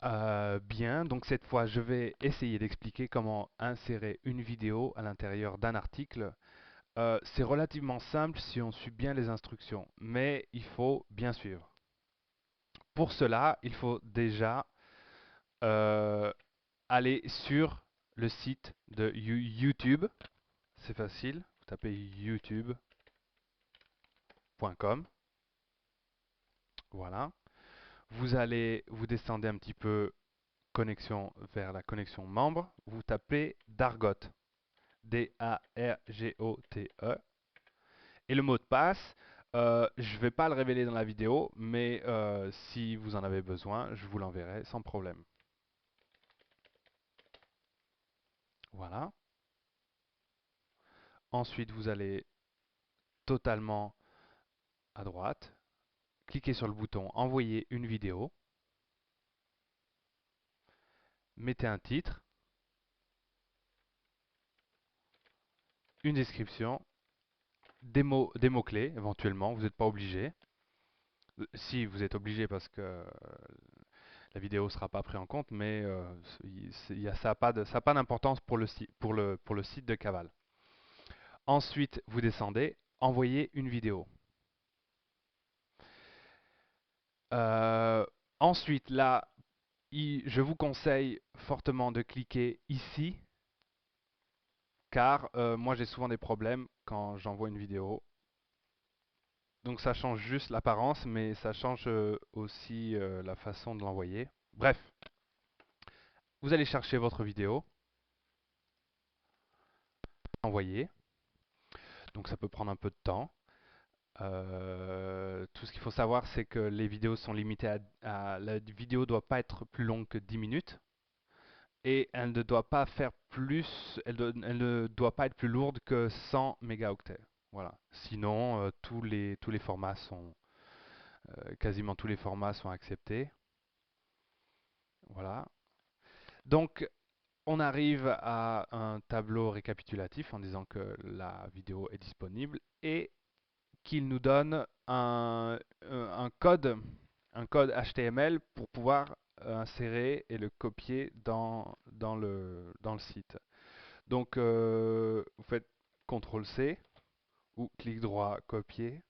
Bien, donc cette fois je vais essayer d'expliquer comment insérer une vidéo à l'intérieur d'un article. C'est relativement simple si on suit bien les instructions, mais il faut bien suivre. Pour cela, il faut déjà euh, aller sur le site de YouTube. C'est facile, vous tapez youtube.com. Voilà. Vous descendez un petit peu connexion vers la connexion membre. Vous tapez Dargot. Dargote. Et le mot de passe, je ne vais pas le révéler dans la vidéo, mais si vous en avez besoin, je vous l'enverrai sans problème. Voilà. Ensuite, vous allez totalement à droite, cliquez sur le bouton Envoyer une vidéo, mettez un titre, une description, des mots-clés éventuellement, vous n'êtes pas obligé. Si vous êtes obligé parce que la vidéo ne sera pas prise en compte, mais ça n'a pas d'importance pour pour le site de Caval. Ensuite, vous descendez, envoyez une vidéo. Euh, Ensuite, là, je vous conseille fortement de cliquer ici, car moi j'ai souvent des problèmes quand j'envoie une vidéo. Donc ça change juste l'apparence, mais ça change aussi la façon de l'envoyer. Bref, vous allez chercher votre vidéo, envoyer. Donc ça peut prendre un peu de temps. Tout ce qu'il faut savoir, c'est que les vidéos sont limitées la vidéo doit pas être plus longue que 10 minutes et elle ne doit pas faire plus, elle ne doit pas être plus lourde que 100 mégaoctets. Voilà. Sinon, tous les formats sont, quasiment tous les formats sont acceptés. Voilà. Donc, on arrive à un tableau récapitulatif en disant que la vidéo est disponible et qu'il nous donne un code HTML pour pouvoir insérer et le copier dans le site. Donc, vous faites CTRL-C ou clic droit copier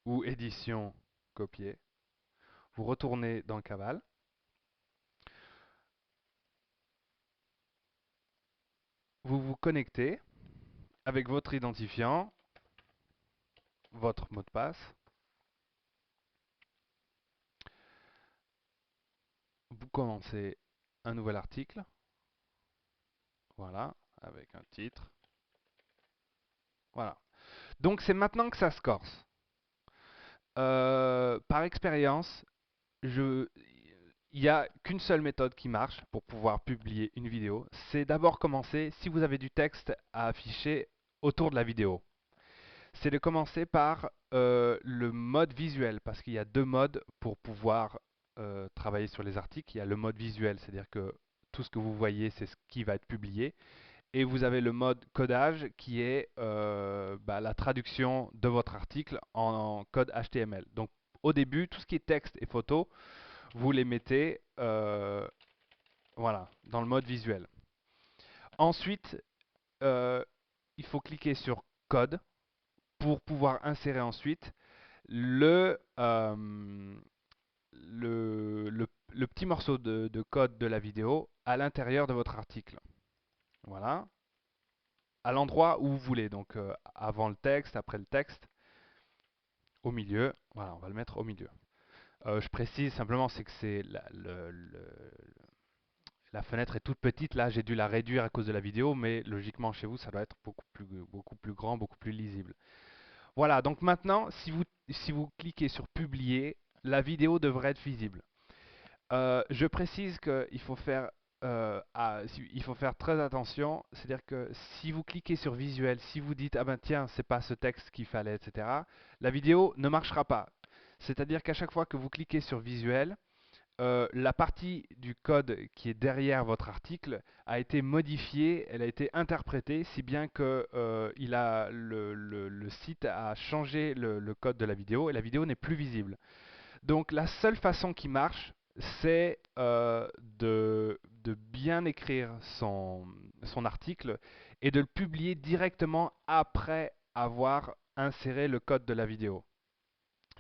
ou édition copier. Vous retournez dans Caval. Vous vous connectez avec votre identifiant, votre mot de passe. Vous commencez un nouvel article. Voilà, avec un titre. Voilà. Donc c'est maintenant que ça se corse. Par expérience, il n'y a qu'une seule méthode qui marche pour pouvoir publier une vidéo. C'est d'abord commencer, si vous avez du texte à afficher autour de la vidéo, c'est de commencer par le mode visuel, parce qu'il y a deux modes pour pouvoir travailler sur les articles. Il y a le mode visuel, c'est-à-dire que tout ce que vous voyez, c'est ce qui va être publié. Et vous avez le mode codage qui est la traduction de votre article en code HTML. Donc au début, tout ce qui est texte et photo, vous les mettez voilà, dans le mode visuel. Ensuite, euh, il faut cliquer sur code pour pouvoir insérer ensuite le petit morceau de code de la vidéo à l'intérieur de votre article. Voilà, à l'endroit où vous voulez, donc avant le texte, après le texte, au milieu. Voilà, on va le mettre au milieu. Je précise simplement, c'est que c'est la fenêtre est toute petite. Là, j'ai dû la réduire à cause de la vidéo, mais logiquement chez vous, ça doit être beaucoup plus grand, beaucoup plus lisible. Voilà, donc maintenant, si vous cliquez sur publier, la vidéo devrait être visible. Je précise qu'il faut faire, il faut faire très attention, c'est-à-dire que si vous cliquez sur visuel, si vous dites ah ben tiens c'est pas ce texte qu'il fallait, etc., la vidéo ne marchera pas. C'est-à-dire qu'à chaque fois que vous cliquez sur visuel, la partie du code qui est derrière votre article a été modifiée, elle a été interprétée, si bien que le site a changé le code de la vidéo et la vidéo n'est plus visible. Donc la seule façon qui marche, c'est de bien écrire son article et de le publier directement après avoir inséré le code de la vidéo.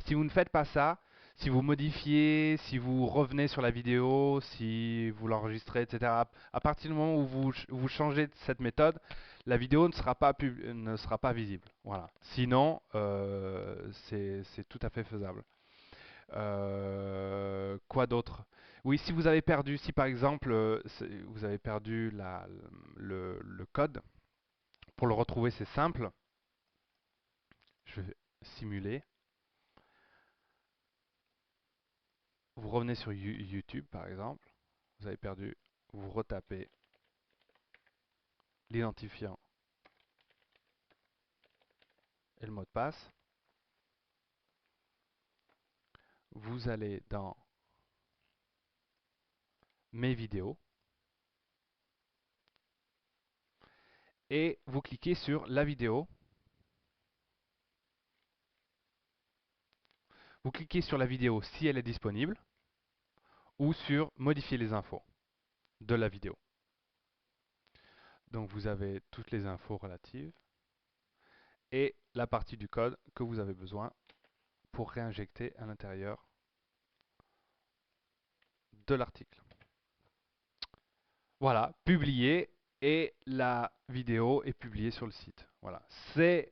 Si vous ne faites pas ça, si vous modifiez, si vous revenez sur la vidéo, si vous l'enregistrez, etc., à partir du moment où vous changez de cette méthode, la vidéo ne sera pas visible. Voilà. Sinon, c'est tout à fait faisable. Quoi d'autre? Oui, si vous avez perdu, si par exemple vous avez perdu le code, pour le retrouver c'est simple. Je vais simuler. Vous revenez sur YouTube par exemple, vous avez perdu, vous retapez l'identifiant et le mot de passe. Vous allez dans mes vidéos et vous cliquez sur la vidéo. Vous cliquez sur la vidéo si elle est disponible ou sur modifier les infos de la vidéo. Donc vous avez toutes les infos relatives et la partie du code que vous avez besoin pour réinjecter à l'intérieur de l'article. Voilà, publié et la vidéo est publiée sur le site. Voilà, c'est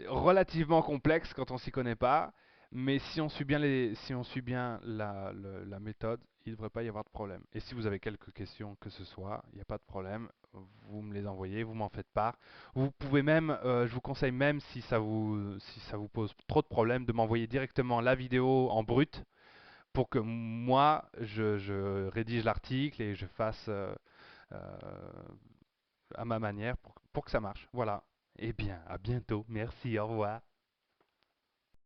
relativement complexe quand on s'y connaît pas, mais si on suit bien si on suit bien la méthode, il ne devrait pas y avoir de problème. Et si vous avez quelques questions que ce soit, il n'y a pas de problème, vous me les envoyez, vous m'en faites part. Vous pouvez même, je vous conseille même si ça vous pose trop de problèmes, de m'envoyer directement la vidéo en brut pour que moi je rédige l'article et je fasse euh, à ma manière pour que ça marche. Voilà. Eh bien, à bientôt. Merci, au revoir.